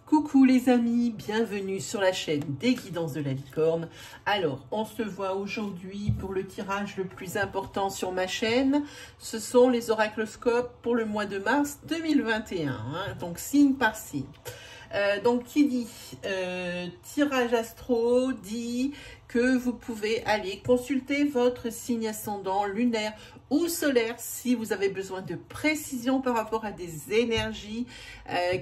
Coucou les amis, bienvenue sur la chaîne des guidances de la licorne. Alors, on se voit aujourd'hui pour le tirage le plus important sur ma chaîne. Ce sont les oracloscopes pour le mois de mars 2021, hein, donc signe par signe. Donc qui dit tirage astro dit que vous pouvez aller consulter votre signe ascendant lunaire ou solaire si vous avez besoin de précision par rapport à des énergies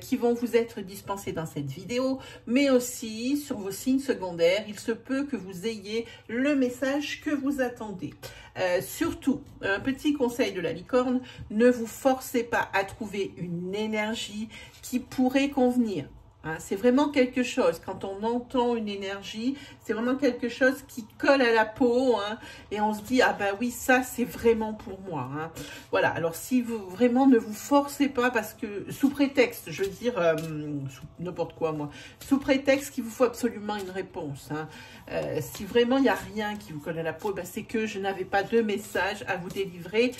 qui vont vous être dispensées dans cette vidéo, mais aussi sur vos signes secondaires. Il se peut que vous ayez le message que vous attendez. Surtout, un petit conseil de la licorne, ne vous forcez pas à trouver une énergie qui pourrait convenir. Hein, c'est vraiment quelque chose, quand on entend une énergie, c'est vraiment quelque chose qui colle à la peau, hein, et on se dit, ah ben oui, ça c'est vraiment pour moi. Hein. Voilà, alors si vous vraiment ne vous forcez pas, parce que sous prétexte, je veux dire, n'importe quoi moi, sous prétexte qu'il vous faut absolument une réponse. Hein. Si vraiment il n'y a rien qui vous colle à la peau, ben c'est que je n'avais pas de message à vous délivrer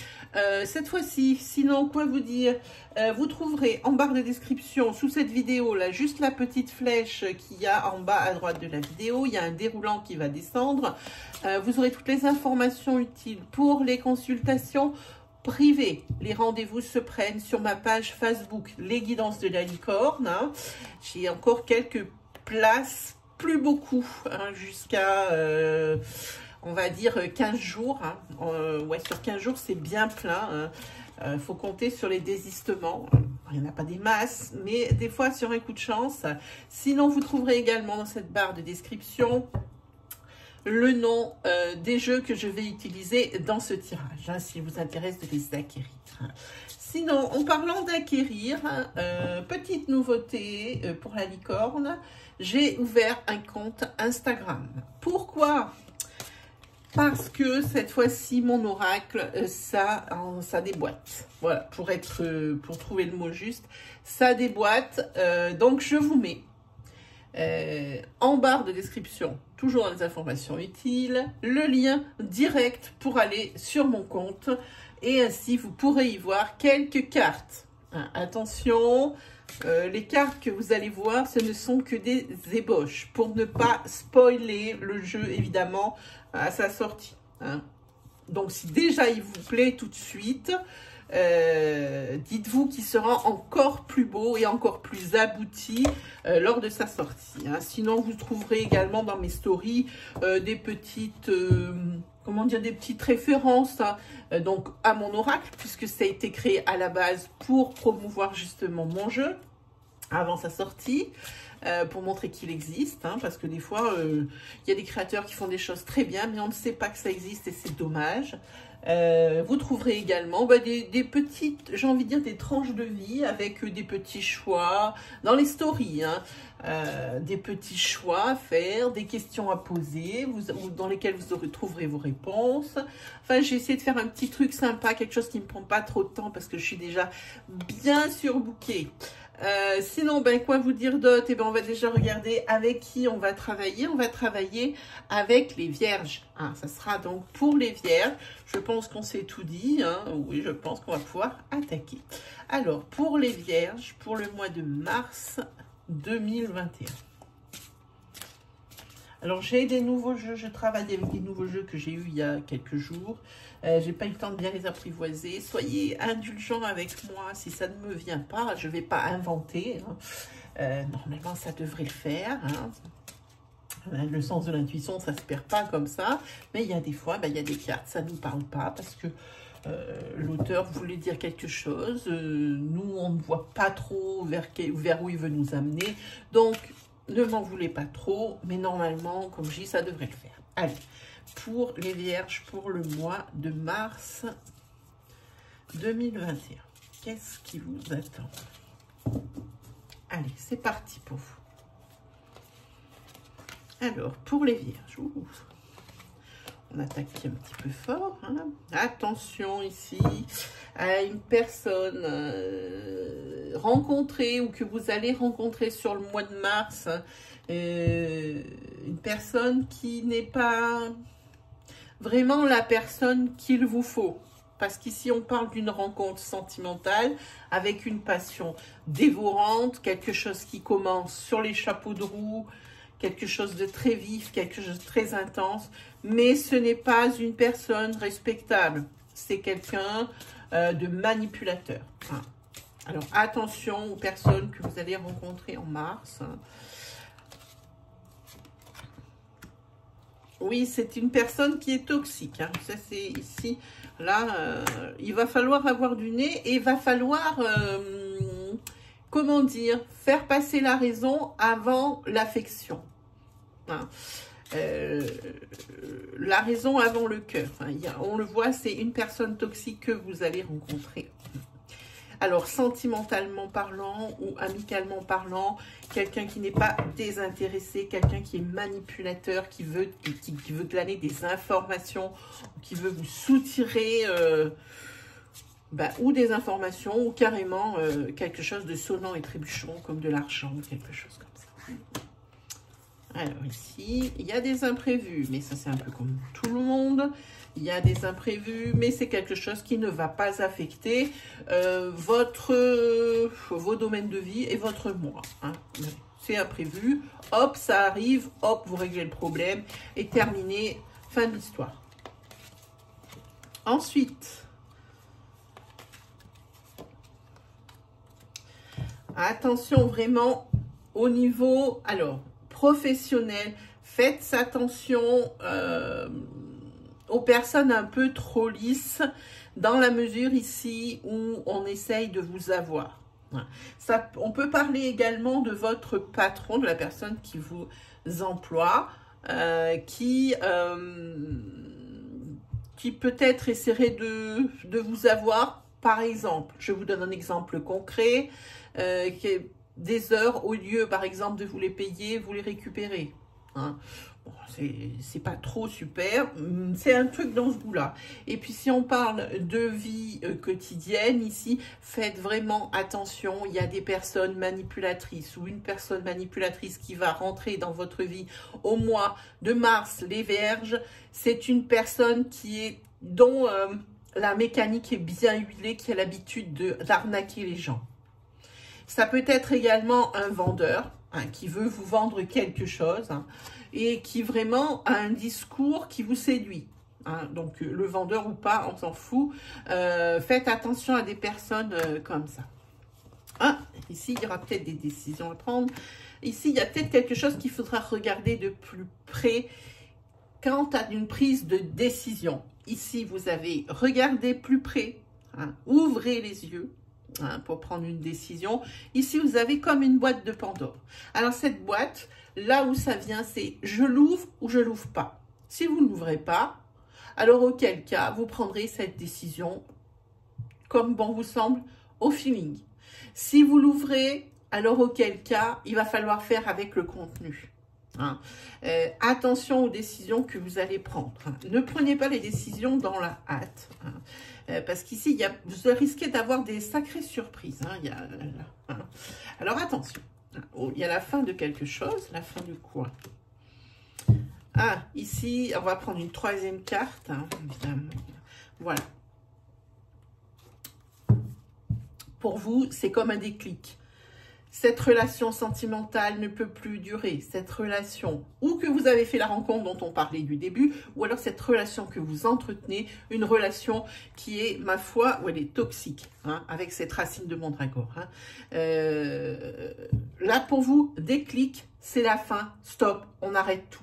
cette fois-ci. Sinon, quoi vous dire, vous trouverez en barre de description sous cette vidéo là, juste la petite flèche qu'il y a en bas à droite de la vidéo, il y a un déroulant qui va descendre. Vous aurez toutes les informations utiles pour les consultations privées. Les rendez-vous se prennent sur ma page Facebook, les guidances de la licorne. Hein. J'ai encore quelques places, plus beaucoup, hein, jusqu'à, on va dire, 15 jours. Hein. Ouais, sur 15 jours, c'est bien plein. Hein. Faut compter sur les désistements. Il n'y en a pas des masses, mais des fois sur un coup de chance. Sinon, vous trouverez également dans cette barre de description le nom des jeux que je vais utiliser dans ce tirage, hein, s'il vous intéresse de les acquérir. Sinon, en parlant d'acquérir, petite nouveauté pour la licorne, j'ai ouvert un compte Instagram. Pourquoi ? Parce que cette fois-ci, mon oracle, ça déboîte. Voilà, pour trouver le mot juste, ça déboîte. Donc, je vous mets en barre de description, toujours dans les informations utiles, le lien direct pour aller sur mon compte. Et ainsi, vous pourrez y voir quelques cartes. Hein, attention, les cartes que vous allez voir, ce ne sont que des ébauches pour ne pas spoiler le jeu, évidemment, à sa sortie. Hein. Donc, si déjà il vous plaît tout de suite, dites-vous qu'il sera encore plus beau et encore plus abouti lors de sa sortie. Hein. Sinon, vous trouverez également dans mes stories des petites... comment dire, des petites références hein, donc à mon oracle, puisque ça a été créé à la base pour promouvoir justement mon jeu avant sa sortie, pour montrer qu'il existe, hein, parce que des fois, il y a des créateurs qui font des choses très bien, mais on ne sait pas que ça existe et c'est dommage. Vous trouverez également des petites, j'ai envie de dire, des tranches de vie avec des petits choix dans les stories, hein, des petits choix à faire, des questions à poser, dans lesquelles vous trouverez vos réponses. Enfin, j'ai essayé de faire un petit truc sympa, quelque chose qui ne me prend pas trop de temps parce que je suis déjà bien surbookée. Sinon, ben, quoi vous dire d'autre? Eh ben, on va déjà regarder avec qui on va travailler. On va travailler avec les vierges. Hein, ça sera donc pour les vierges. Je pense qu'on s'est tout dit. Hein. Oui, je pense qu'on va pouvoir attaquer. Alors, pour les vierges, pour le mois de mars 2021. Alors, j'ai des nouveaux jeux. Je travaille avec des nouveaux jeux que j'ai eu il y a quelques jours. J'ai pas eu le temps de bien les apprivoiser. Soyez indulgents avec moi si ça ne me vient pas. Je vais pas inventer. Hein. Normalement, ça devrait le faire. Hein. Le sens de l'intuition, ça se perd pas comme ça. Mais il y a des fois, ben, il y a des cartes, ça ne nous parle pas parce que l'auteur voulait dire quelque chose. Nous, on ne voit pas trop vers où il veut nous amener. Donc, ne m'en voulez pas trop, mais normalement, comme je dis, ça devrait le faire. Allez, pour les vierges, pour le mois de mars 2021, qu'est-ce qui vous attend? Allez, c'est parti pour vous. Alors, pour les vierges, on attaque un petit peu fort. Hein. Attention ici à une personne rencontrée ou que vous allez rencontrer sur le mois de mars. Une personne qui n'est pas vraiment la personne qu'il vous faut. parce qu'ici on parle d'une rencontre sentimentale avec une passion dévorante, quelque chose qui commence sur les chapeaux de roue, quelque chose de très vif, quelque chose de très intense, mais ce n'est pas une personne respectable, c'est quelqu'un de manipulateur. Hein. Alors attention aux personnes que vous allez rencontrer en mars. Oui, c'est une personne qui est toxique. Hein. Ça, c'est ici. Là, il va falloir avoir du nez et il va falloir, comment dire, faire passer la raison avant l'affection. Hein. La raison avant le cœur. Hein. On le voit, c'est une personne toxique que vous allez rencontrer. Alors, sentimentalement parlant ou amicalement parlant, quelqu'un qui n'est pas désintéressé, quelqu'un qui est manipulateur, qui veut glaner des informations, qui veut vous soutirer ou des informations, ou carrément quelque chose de sonnant et trébuchant, comme de l'argent, quelque chose comme ça. Alors ici, il y a des imprévus, mais ça c'est un peu comme tout le monde. Il y a des imprévus, mais c'est quelque chose qui ne va pas affecter vos domaines de vie et votre moi. Hein. C'est imprévu, hop, ça arrive, hop, vous réglez le problème et terminé, fin de l'histoire. Ensuite, attention vraiment au niveau, alors, professionnel, faites attention aux personnes un peu trop lisses, dans la mesure ici où on essaye de vous avoir. Ça, on peut parler également de votre patron, de la personne qui vous emploie, qui peut-être essaierait de vous avoir, par exemple, je vous donne un exemple concret, des heures, au lieu, par exemple, de vous les payer, vous les récupérez. Hein. Bon, c'est pas trop super, c'est un truc dans ce goût-là. Et puis, si on parle de vie quotidienne, ici, faites vraiment attention. Il y a des personnes manipulatrices ou une personne manipulatrice qui va rentrer dans votre vie au mois de mars, les Vierges. C'est une personne dont la mécanique est bien huilée, qui a l'habitude d'arnaquer les gens. Ça peut être également un vendeur qui veut vous vendre quelque chose et qui vraiment a un discours qui vous séduit. Donc, le vendeur ou pas, on s'en fout. Faites attention à des personnes comme ça. Ici, il y aura peut-être des décisions à prendre. Ici, il y a peut-être quelque chose qu'il faudra regarder de plus près quant à une prise de décision. Ici, vous avez regardé plus près. Ouvrez les yeux. Pour prendre une décision. Ici, vous avez comme une boîte de Pandore. Alors, cette boîte, là où ça vient, c'est je l'ouvre ou je l'ouvre pas. Si vous ne l'ouvrez pas, alors auquel cas, vous prendrez cette décision comme bon vous semble, au feeling. Si vous l'ouvrez, alors auquel cas, il va falloir faire avec le contenu. Attention aux décisions que vous allez prendre. Ne prenez pas les décisions dans la hâte. Parce qu'ici, vous risquez d'avoir des sacrées surprises. Alors attention, il y a la fin de quelque chose. La fin de quoi? Ici, on va prendre une troisième carte. Voilà. Pour vous, c'est comme un déclic. Cette relation sentimentale ne peut plus durer. Cette relation, ou que vous avez fait la rencontre dont on parlait du début, ou alors cette relation que vous entretenez, une relation qui est, ma foi, où elle est toxique, avec cette racine de mandragore. Là, pour vous, déclic, c'est la fin, stop, on arrête tout.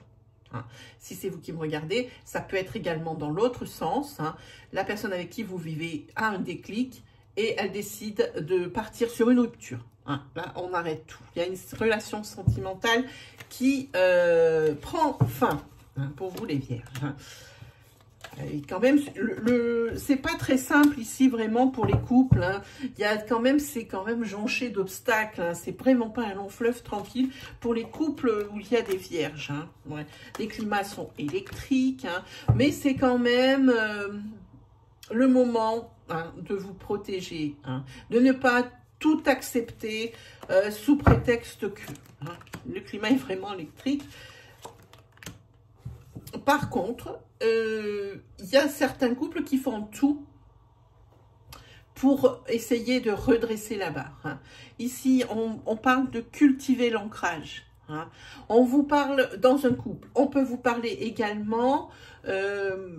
Si c'est vous qui me regardez, ça peut être également dans l'autre sens. La personne avec qui vous vivez a un déclic et elle décide de partir sur une rupture. Là, on arrête tout. Il y a une relation sentimentale qui prend fin pour vous, les Vierges. Et quand même, c'est pas très simple ici vraiment pour les couples. Il y a quand même, c'est quand même jonché d'obstacles. C'est vraiment pas un long fleuve tranquille pour les couples où il y a des Vierges. Ouais. Les climats sont électriques, mais c'est quand même le moment de vous protéger, de ne pas tout accepter sous prétexte que le climat est vraiment électrique. Par contre, il y a certains couples qui font tout pour essayer de redresser la barre. Hein. Ici, on parle de cultiver l'ancrage. Hein. On vous parle dans un couple. On peut vous parler également de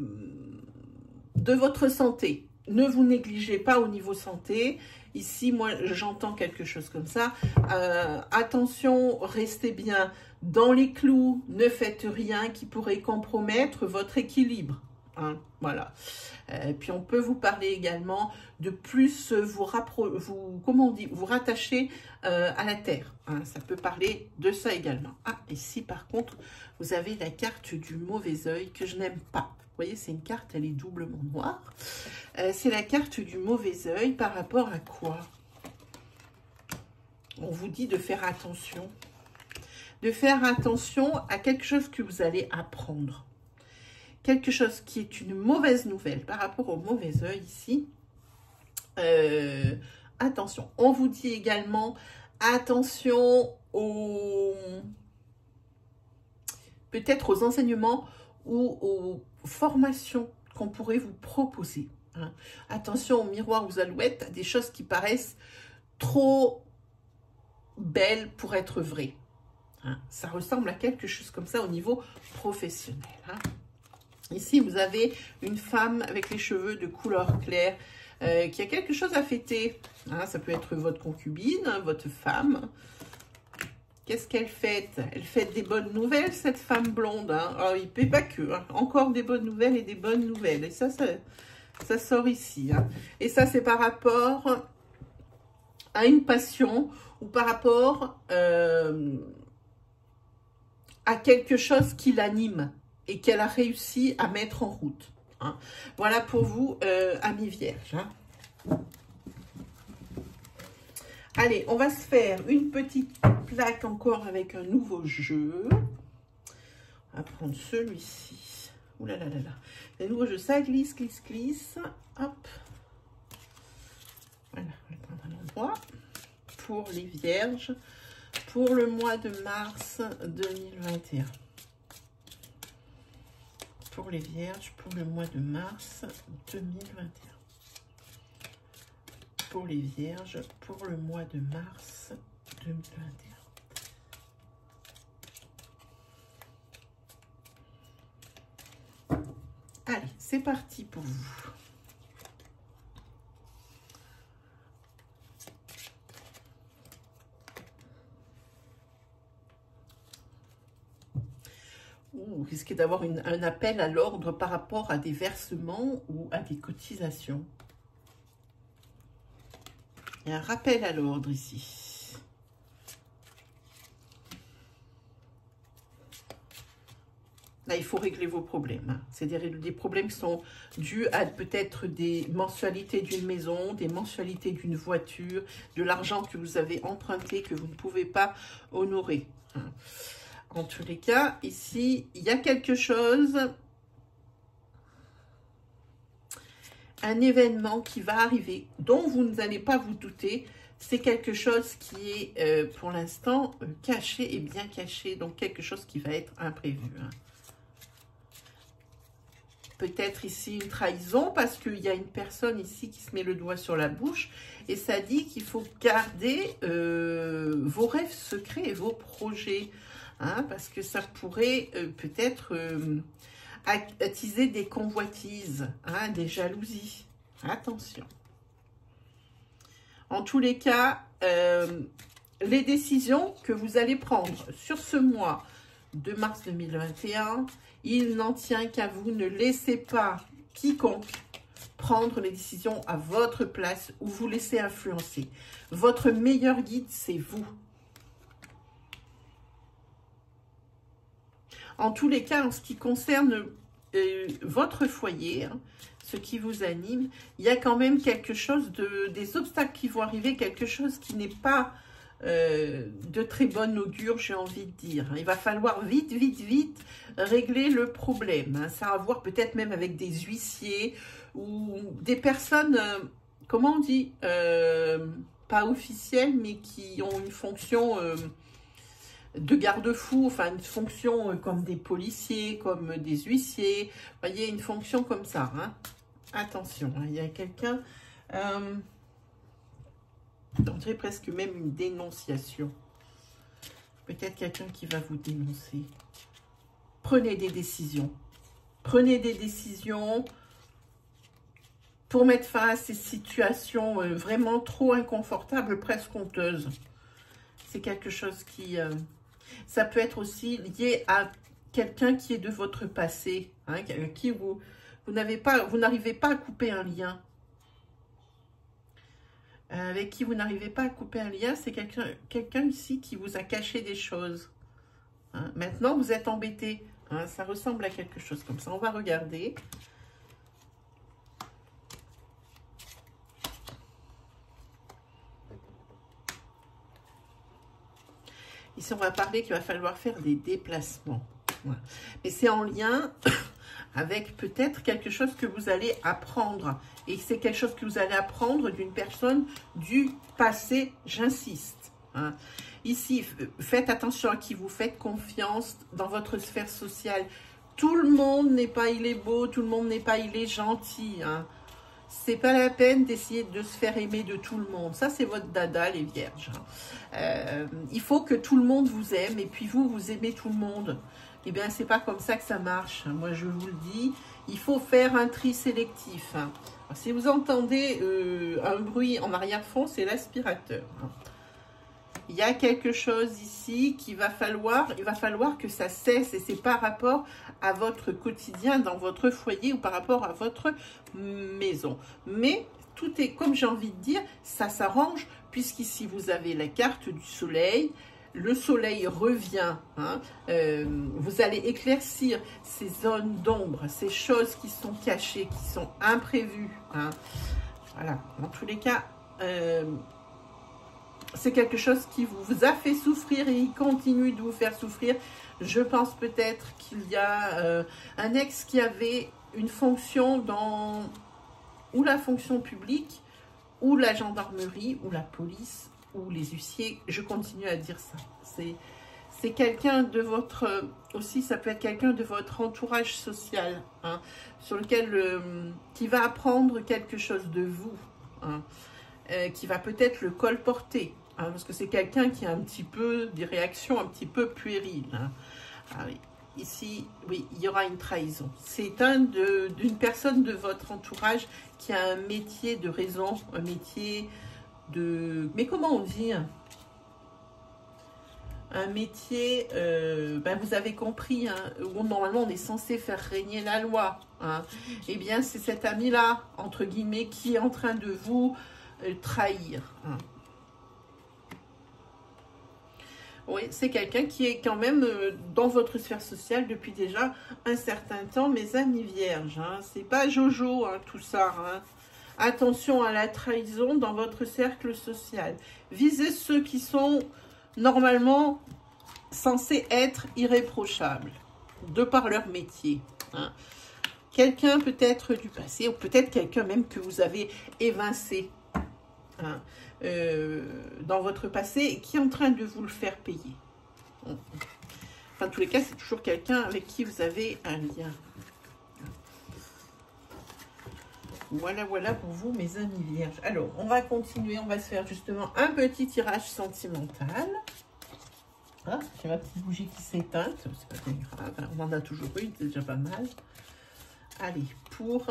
votre santé. Ne vous négligez pas au niveau santé. Ici, moi, j'entends quelque chose comme ça. Attention, restez bien dans les clous. Ne faites rien qui pourrait compromettre votre équilibre. Hein, voilà. Puis on peut vous parler également de plus vous rattacher à la terre. Hein, ça peut parler de ça également. Ah, ici par contre, vous avez la carte du mauvais œil que je n'aime pas. Vous voyez, c'est une carte, elle est doublement noire. C'est la carte du mauvais œil par rapport à quoi? On vous dit de faire attention. De faire attention à quelque chose que vous allez apprendre. Quelque chose qui est une mauvaise nouvelle par rapport au mauvais œil ici. Attention, on vous dit également attention peut-être aux enseignements ou aux formations qu'on pourrait vous proposer. Hein. Attention aux miroirs, aux alouettes, à des choses qui paraissent trop belles pour être vraies. Hein. Ça ressemble à quelque chose comme ça au niveau professionnel. Hein. Ici, vous avez une femme avec les cheveux de couleur claire qui a quelque chose à fêter. Hein, ça peut être votre concubine, votre femme. Qu'est-ce qu'elle fête? Elle fête des bonnes nouvelles, cette femme blonde. Hein. Oh, il ne fait pas que. Hein. Encore des bonnes nouvelles et des bonnes nouvelles. Et ça sort ici. Hein. Et ça, c'est par rapport à une passion ou par rapport à quelque chose qui l'anime et qu'elle a réussi à mettre en route. Hein. Voilà pour vous, amis vierges. Hein. Allez, on va se faire une petite plaque encore avec un nouveau jeu. On va prendre celui-ci. Ouh là là là là. Le nouveau jeu, ça glisse, glisse, glisse. Hop. Voilà, on va prendre un endroit pour les vierges pour le mois de mars 2021. Pour les vierges, pour le mois de mars 2021. Pour les vierges, pour le mois de mars 2021. Allez, c'est parti pour vous. Vous risquez d'avoir un appel à l'ordre par rapport à des versements ou à des cotisations. Il y a un rappel à l'ordre ici. Là, il faut régler vos problèmes. Hein. C'est des problèmes qui sont dus à peut-être des mensualités d'une maison, des mensualités d'une voiture, de l'argent que vous avez emprunté, que vous ne pouvez pas honorer. Hein. En tous les cas, ici, il y a quelque chose, un événement qui va arriver, dont vous n'allez pas vous douter. C'est quelque chose qui est, pour l'instant, caché et bien caché. Donc, quelque chose qui va être imprévu. Hein. Peut-être ici une trahison, parce qu'il y a une personne ici qui se met le doigt sur la bouche. Et ça dit qu'il faut garder vos rêves secrets et vos projets. Hein, parce que ça pourrait peut-être attiser des convoitises, hein, des jalousies. Attention. En tous les cas, les décisions que vous allez prendre sur ce mois de mars 2021, il n'en tient qu'à vous. Ne laissez pas quiconque prendre les décisions à votre place ou vous laisser influencer. Votre meilleur guide, c'est vous. En tous les cas, en ce qui concerne votre foyer, hein, ce qui vous anime, il y a quand même quelque chose des obstacles qui vont arriver, quelque chose qui n'est pas de très bonne augure, j'ai envie de dire. Il va falloir vite, vite, vite régler le problème. Hein. Ça a à voir peut-être même avec des huissiers ou des personnes, comment on dit, pas officielles, mais qui ont une fonction de garde-fou, enfin une fonction comme des policiers, comme des huissiers. Vous voyez, une fonction comme ça. Hein. Attention, hein, il y a quelqu'un... On dirait presque même une dénonciation. Peut-être quelqu'un qui va vous dénoncer. Prenez des décisions. Prenez des décisions pour mettre fin à ces situations vraiment trop inconfortables, presque honteuses. C'est quelque chose qui... ça peut être aussi lié à quelqu'un qui est de votre passé, hein, qui vous n'arrivez pas à couper un lien. Avec qui vous n'arrivez pas à couper un lien, c'est quelqu'un ici qui vous a caché des choses. Hein. Maintenant, vous êtes embêté. Hein, ça ressemble à quelque chose comme ça. On va regarder. Ici, on va parler qu'il va falloir faire des déplacements. Voilà. Mais c'est en lien avec peut-être quelque chose que vous allez apprendre. Et c'est quelque chose que vous allez apprendre d'une personne du passé, j'insiste. Hein. Ici, faites attention à qui vous faites confiance dans votre sphère sociale. Tout le monde n'est pas, il est beau, tout le monde n'est pas, il est gentil. Hein. C'est pas la peine d'essayer de se faire aimer de tout le monde. Ça, c'est votre dada, les vierges. Il faut que tout le monde vous aime et puis vous aimez tout le monde. Eh bien, c'est pas comme ça que ça marche. Moi, je vous le dis, il faut faire un tri sélectif. Alors, si vous entendez un bruit en arrière-fond, c'est l'aspirateur. Il y a quelque chose ici il va falloir que ça cesse et c'est par rapport à votre quotidien dans votre foyer ou par rapport à votre maison. Mais tout est, comme j'ai envie de dire, ça s'arrange puisqu'ici vous avez la carte du soleil. Le soleil revient, hein, vous allez éclaircir ces zones d'ombre, ces choses qui sont cachées, qui sont imprévues. Hein. Voilà, dans tous les cas, c'est quelque chose qui vous a fait souffrir et il continue de vous faire souffrir. Je pense peut-être qu'il y a un ex qui avait une fonction dans ou la fonction publique, ou la gendarmerie, ou la police, ou les huissiers. Je continue à dire ça. C'est quelqu'un de votre... Aussi, ça peut être quelqu'un de votre entourage social, hein, sur lequel... qui va apprendre quelque chose de vous, hein, qui va peut-être le colporter. Hein, parce que c'est quelqu'un qui a un petit peu des réactions un petit peu puériles. Hein. Ah oui. Ici, oui, il y aura une trahison. C'est d'une personne de votre entourage qui a un métier de raison, un métier de... Mais comment on dit? Un métier, ben vous avez compris, hein, où normalement on est censé faire régner la loi. Hein. Eh bien, c'est cet ami-là, entre guillemets, qui est en train de vous trahir. Hein. Oui, c'est quelqu'un qui est quand même dans votre sphère sociale depuis déjà un certain temps, mes amis vierges. Hein. C'est pas Jojo, hein, tout ça. Hein. Attention à la trahison dans votre cercle social. Visez ceux qui sont normalement censés être irréprochables, de par leur métier. Hein. Quelqu'un peut-être du passé, ou peut-être quelqu'un même que vous avez évincé. Hein. Dans votre passé et qui est en train de vous le faire payer. Enfin, en tous les cas, c'est toujours quelqu'un avec qui vous avez un lien. Voilà, voilà pour vous, mes amis vierges. Alors, on va continuer. On va se faire justement un petit tirage sentimental. Ah, j'ai ma petite bougie qui s'éteint. C'est pas très grave. On en a toujours une, c'est déjà pas mal. Allez, pour...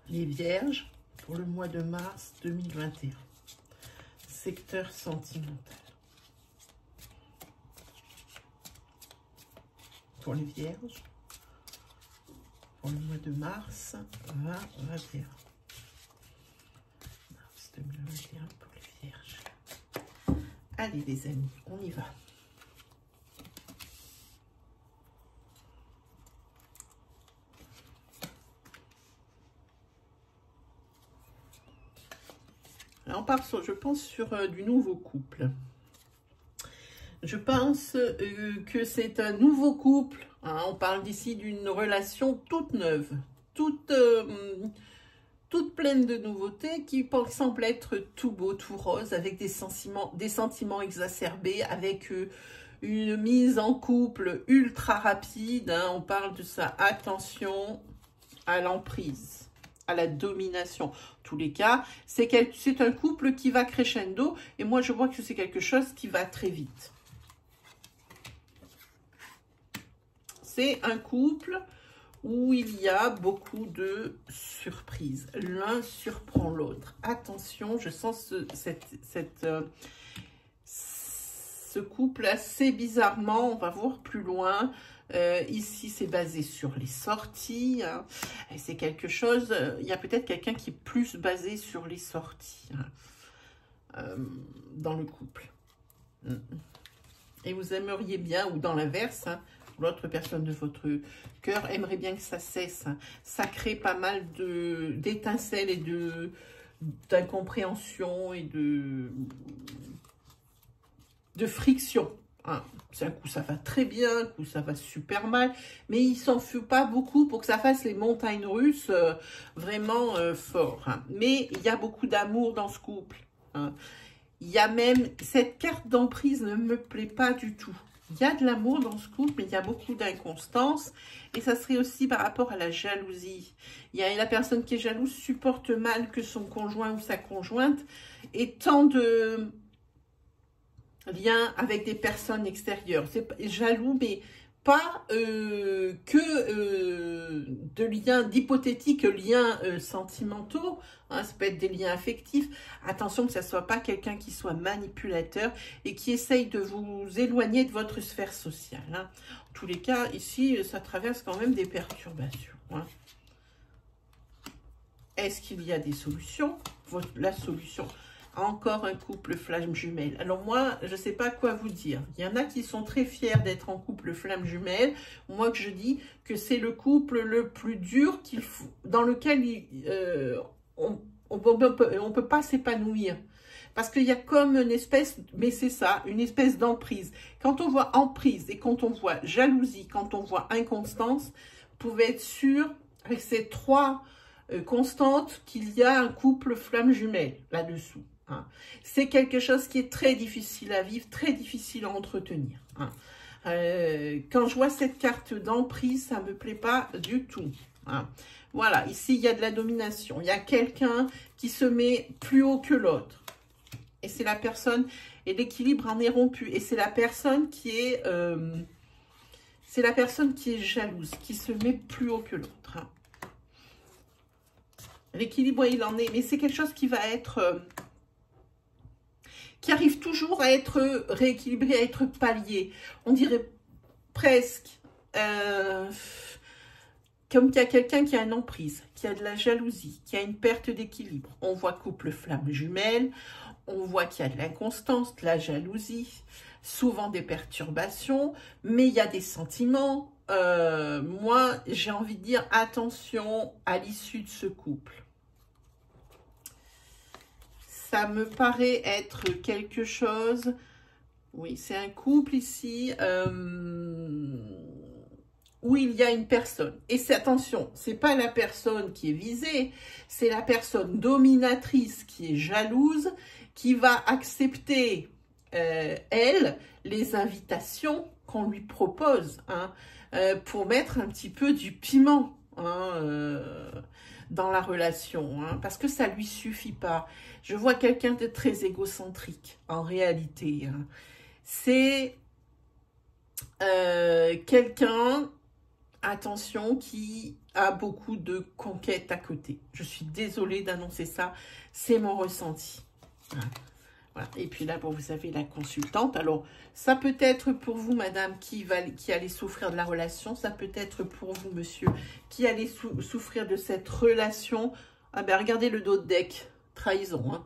les vierges, pour le mois de mars 2021. Secteur sentimental. Pour les vierges, pour le mois de mars 2021. Mars 2021 pour les vierges. Allez les amis, on y va. On part sur, je pense, sur du nouveau couple. Je pense que c'est un nouveau couple. Hein, on parle d'ici d'une relation toute neuve, toute pleine de nouveautés, qui semble être tout beau, tout rose, avec des sentiments exacerbés, avec une mise en couple ultra rapide. Hein, on parle de ça. Attention à l'emprise. à la domination. En tous les cas, c'est un couple qui va crescendo et moi je vois que c'est quelque chose qui va très vite. C'est un couple où il y a beaucoup de surprises. L'un surprend l'autre. Attention, je sens ce couple assez bizarrement. On va voir plus loin. Ici, c'est basé sur les sorties. Hein. C'est quelque chose... il y a peut-être quelqu'un qui est plus basé sur les sorties dans le couple. Et vous aimeriez bien, ou dans l'inverse... Hein, l'autre personne de votre cœur aimerait bien que ça cesse. Hein. Ça crée pas mal d'étincelles et d'incompréhension et de friction. Hein. Un coup, ça va très bien, un coup, ça va super mal. Mais il s'en fout pas beaucoup pour que ça fasse les montagnes russes vraiment fort. Hein. Mais il y a beaucoup d'amour dans ce couple. Hein. Il y a même... Cette carte d'emprise ne me plaît pas du tout. Il y a de l'amour dans ce couple, mais il y a beaucoup d'inconstance. Et ça serait aussi par rapport à la jalousie. Il y a la personne qui est jalouse supporte mal que son conjoint ou sa conjointe ait tant de liens avec des personnes extérieures. C'est jaloux, mais pas de liens, d'hypothétiques liens sentimentaux. Hein, ça peut être des liens affectifs. Attention que ça ne soit pas quelqu'un qui soit manipulateur et qui essaye de vous éloigner de votre sphère sociale. Hein. En tous les cas, ici, ça traverse quand même des perturbations. Hein. Est-ce qu'il y a des solutions? La solution... Encore un couple flamme jumelle. Alors moi, je ne sais pas quoi vous dire. Il y en a qui sont très fiers d'être en couple flamme jumelle. Moi, que je dis que c'est le couple le plus dur dans lequel on ne peut pas s'épanouir. Parce qu'il y a comme une espèce, mais c'est ça, une espèce d'emprise. Quand on voit emprise et quand on voit jalousie, quand on voit inconstance, vous pouvez être sûr, avec ces trois constantes, qu'il y a un couple flamme jumelle là-dessous. Hein. C'est quelque chose qui est très difficile à vivre, très difficile à entretenir. Hein. Quand je vois cette carte d'emprise, ça ne me plaît pas du tout. Hein. Voilà, ici, il y a de la domination. Il y a quelqu'un qui se met plus haut que l'autre. Et c'est la personne, et l'équilibre en est rompu. Et c'est la personne qui est... jalouse, qui se met plus haut que l'autre. Hein. L'équilibre, il en est... Mais c'est quelque chose qui va être... qui arrive toujours à être rééquilibré, à être pallié. On dirait presque comme qu'il y a quelqu'un qui a une emprise, qui a de la jalousie, qui a une perte d'équilibre. On voit couple flamme jumelle, on voit qu'il y a de l'inconstance, de la jalousie, souvent des perturbations, mais il y a des sentiments. Moi, j'ai envie de dire attention à l'issue de ce couple. Ça me paraît être quelque chose... Oui, c'est un couple ici où il y a une personne. Et c'est, attention, c'est pas la personne qui est visée, c'est la personne dominatrice qui est jalouse, qui va accepter, elle, les invitations qu'on lui propose, hein, pour mettre un petit peu du piment, hein, dans la relation, hein, parce que ça lui suffit pas. Je vois quelqu'un de très égocentrique, en réalité. Hein. C'est quelqu'un, attention, qui a beaucoup de conquêtes à côté. Je suis désolée d'annoncer ça, c'est mon ressenti. Hein. Voilà. Et puis là, bon, vous avez la consultante. Alors, ça peut être pour vous, madame, qui allez souffrir de la relation. Ça peut être pour vous, monsieur, qui allez souffrir de cette relation. Ah ben, regardez le dos de deck. Trahison.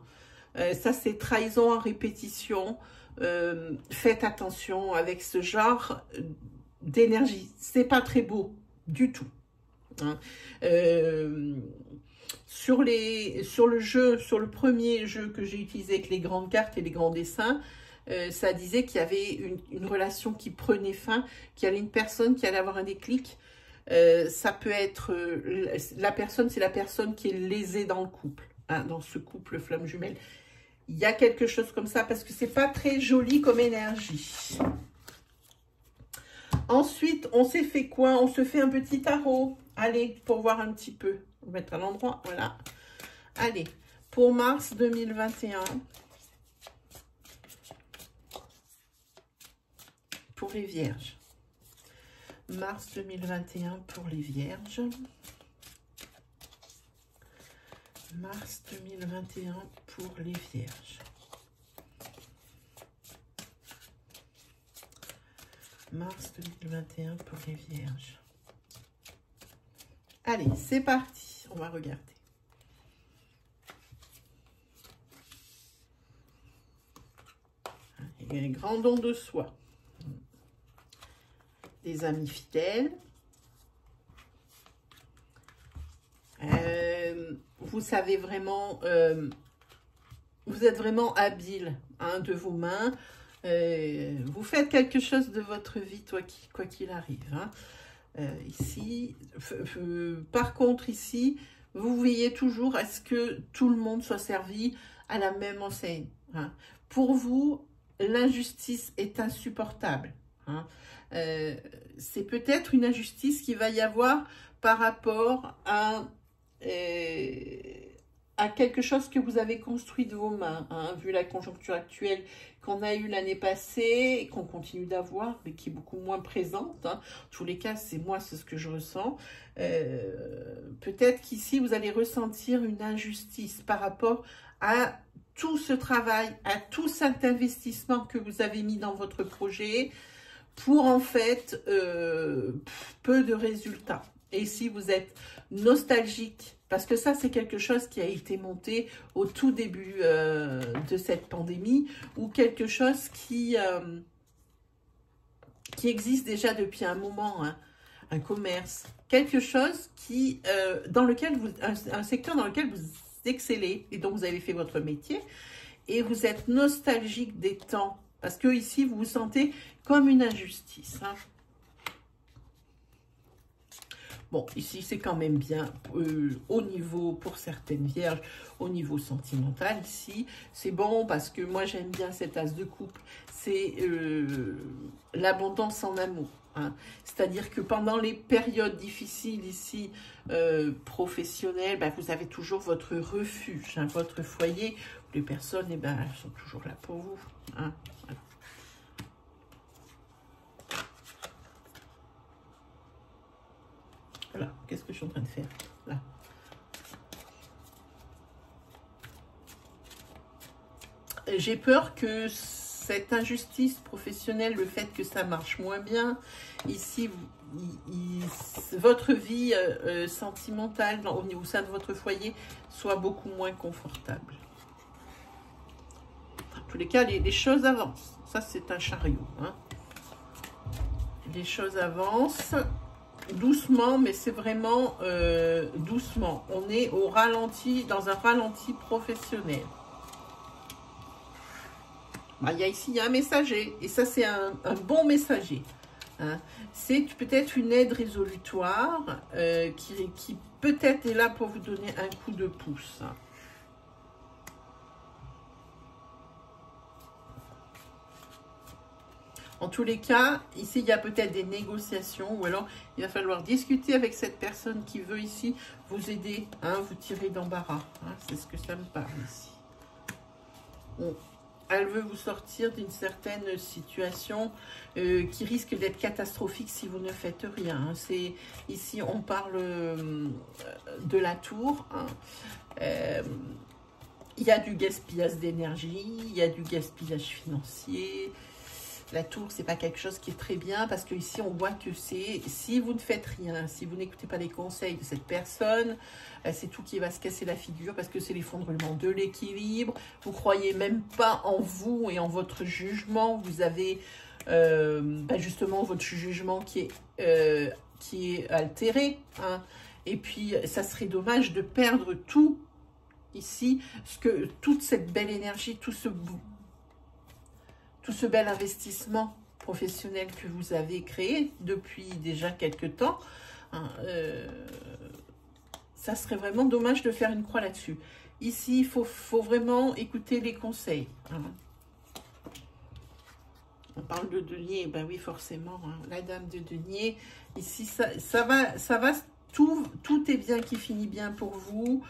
Hein. Ça, c'est trahison en répétition. Faites attention avec ce genre d'énergie. C'est pas très beau du tout. Hein. Sur le premier jeu que j'ai utilisé avec les grandes cartes et les grands dessins, ça disait qu'il y avait une relation qui prenait fin, qu'il y avait une personne qui allait avoir un déclic. Ça peut être la personne, c'est la personne qui est lésée dans le couple, hein, dans ce couple flamme jumelle. Il y a quelque chose comme ça parce que c'est pas très joli comme énergie. Ensuite, on s'est fait quoi? On se fait un petit tarot. Allez, pour voir un petit peu. On va mettre à l'endroit, voilà. Allez, pour mars 2021, pour les vierges. Mars 2021 pour les vierges. Mars 2021 pour les vierges. Mars 2021 pour les vierges. Allez, c'est parti. On va regarder. Il y a un grand don de soi. Des amis fidèles. Vous savez vraiment, vous êtes vraiment habile hein, de vos mains. Vous faites quelque chose de votre vie, quoi qu'il arrive. Hein. Ici, par contre, ici, vous veillez toujours à ce que tout le monde soit servi à la même enseigne. Hein. Pour vous, l'injustice est insupportable. Hein. C'est peut-être une injustice qu'il va y avoir par rapport à quelque chose que vous avez construit de vos mains, hein, vu la conjoncture actuelle qu'on a eue l'année passée et qu'on continue d'avoir, mais qui est beaucoup moins présente. Hein. En tous les cas, c'est ce que je ressens. Peut-être qu'ici, vous allez ressentir une injustice par rapport à tout ce travail, à tout cet investissement que vous avez mis dans votre projet, pour en fait peu de résultats. Et si vous êtes nostalgique, parce que ça c'est quelque chose qui a été monté au tout début de cette pandémie, ou quelque chose qui existe déjà depuis un moment, hein, un commerce, quelque chose qui dans lequel un secteur dans lequel vous excellez et dont vous avez fait votre métier, et vous êtes nostalgique des temps. Parce que ici, vous vous sentez comme une injustice. Hein. Bon, ici, c'est quand même bien au niveau, pour certaines vierges, au niveau sentimental, ici, c'est bon parce que moi, j'aime bien cet as de couple. C'est l'abondance en amour. Hein. C'est-à-dire que pendant les périodes difficiles ici, professionnelles, ben, vous avez toujours votre refuge, hein, votre foyer. Les personnes, eh ben, elles sont toujours là pour vous. Hein. Voilà. Voilà, qu'est-ce que je suis en train de faire là? J'ai peur que cette injustice professionnelle, le fait que ça marche moins bien, ici, votre vie sentimentale au sein de votre foyer soit beaucoup moins confortable. En tous les cas, les choses avancent. Ça, c'est un chariot. Hein. Les choses avancent. Doucement, mais c'est vraiment doucement. On est au ralenti, dans un ralenti professionnel. Bah, il y a un messager, et ça c'est un bon messager. Hein. C'est peut-être une aide résolutoire qui peut-être est là pour vous donner un coup de pouce. Hein. En tous les cas, ici, il y a peut-être des négociations ou alors il va falloir discuter avec cette personne qui veut ici vous aider, hein, vous tirer d'embarras. Hein, c'est ce que ça me parle ici. Bon, elle veut vous sortir d'une certaine situation qui risque d'être catastrophique si vous ne faites rien. Hein. Ici, on parle de la tour. Hein. Il y a du gaspillage d'énergie, il y a du gaspillage financier. La tour, c'est pas quelque chose qui est très bien parce que ici on voit que c'est si vous ne faites rien, si vous n'écoutez pas les conseils de cette personne, c'est tout qui va se casser la figure parce que c'est l'effondrement de l'équilibre. Vous croyez même pas en vous et en votre jugement. Vous avez justement votre jugement qui est altéré. Hein. Et puis ça serait dommage de perdre tout ici, toute cette belle énergie, tout ce bel investissement professionnel que vous avez créé depuis déjà quelques temps, hein, ça serait vraiment dommage de faire une croix là-dessus. Ici, il faut vraiment écouter les conseils. Hein. On parle de denier, ben oui, forcément, hein, la dame de denier. Ici, ça va tout est bien qui finit bien pour vous,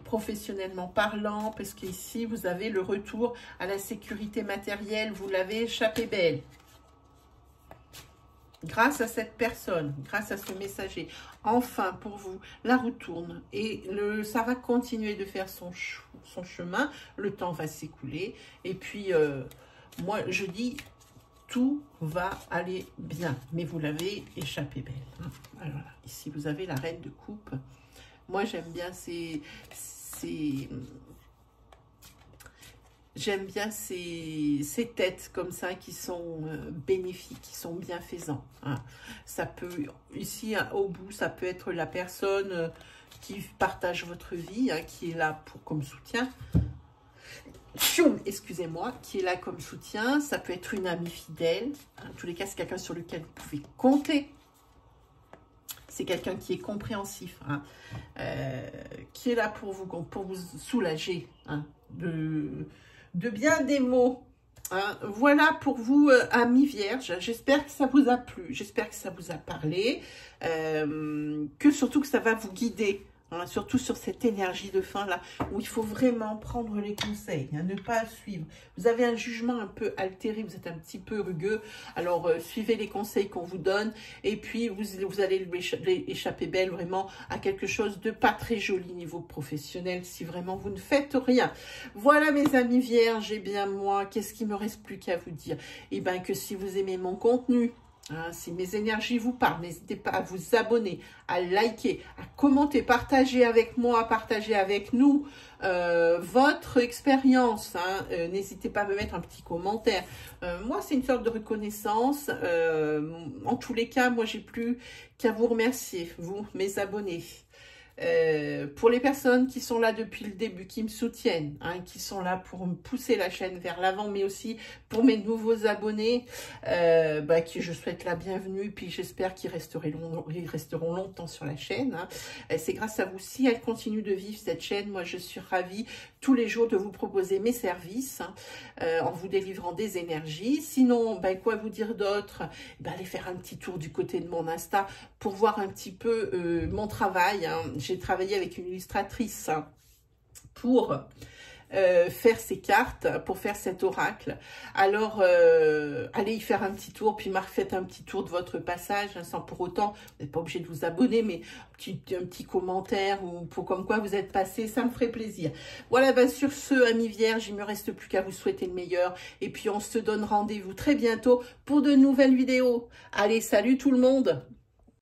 professionnellement parlant, parce qu'ici, vous avez le retour à la sécurité matérielle, vous l'avez échappé belle. Grâce à cette personne, grâce à ce messager, enfin pour vous, la roue tourne et ça va continuer de faire son chemin, le temps va s'écouler et puis moi je dis tout va aller bien, mais vous l'avez échappé belle. Hein. Alors là, ici vous avez la reine de coupe. Moi j'aime bien j'aime bien ces têtes comme ça qui sont bénéfiques, qui sont bienfaisants. Hein. Ça peut, ici au bout, ça peut être la personne qui partage votre vie, hein, qui est là comme soutien. Excusez-moi, qui est là comme soutien. Ça peut être une amie fidèle. En tous les cas, c'est quelqu'un sur lequel vous pouvez compter. C'est quelqu'un qui est compréhensif, hein, qui est là pour vous soulager, hein, de bien des mots. Hein. Voilà pour vous, amis vierges. J'espère que ça vous a plu. J'espère que ça vous a parlé. Surtout que ça va vous guider. Hein, surtout sur cette énergie de fin là, où il faut vraiment prendre les conseils, hein, ne pas suivre. Vous avez un jugement un peu altéré, vous êtes un petit peu rugueux, alors suivez les conseils qu'on vous donne, et puis vous allez échapper belle vraiment à quelque chose de pas très joli niveau professionnel, si vraiment vous ne faites rien. Voilà mes amis vierges, et bien moi, qu'est-ce qu'il me reste plus qu'à vous dire? Eh bien que si vous aimez mon contenu, hein, si mes énergies vous parlent, n'hésitez pas à vous abonner, à liker, à commenter, partager avec moi, partager avec nous votre expérience. Hein. N'hésitez pas à me mettre un petit commentaire. Moi, c'est une sorte de reconnaissance. En tous les cas, moi, j'ai plus qu'à vous remercier, vous, mes abonnés. Pour les personnes qui sont là depuis le début, qui me soutiennent, hein, qui sont là pour me pousser la chaîne vers l'avant, mais aussi pour mes nouveaux abonnés, qui je souhaite la bienvenue, puis j'espère qu'ils resteront longtemps sur la chaîne. Hein. C'est grâce à vous, si elle continue de vivre cette chaîne, moi je suis ravie tous les jours de vous proposer mes services, hein, en vous délivrant des énergies. Sinon, quoi vous dire d'autre? Allez faire un petit tour du côté de mon Insta pour voir un petit peu mon travail. Hein. J'ai travaillé avec une illustratrice, hein, pour faire ces cartes, pour faire cet oracle. Alors, allez y faire un petit tour, puis faites un petit tour de votre passage, hein, sans pour autant, vous n'êtes pas obligé de vous abonner, mais un petit commentaire, ou pour comme quoi vous êtes passé, ça me ferait plaisir. Voilà, sur ce, amis vierges, il ne me reste plus qu'à vous souhaiter le meilleur, et puis on se donne rendez-vous très bientôt pour de nouvelles vidéos. Allez, salut tout le monde!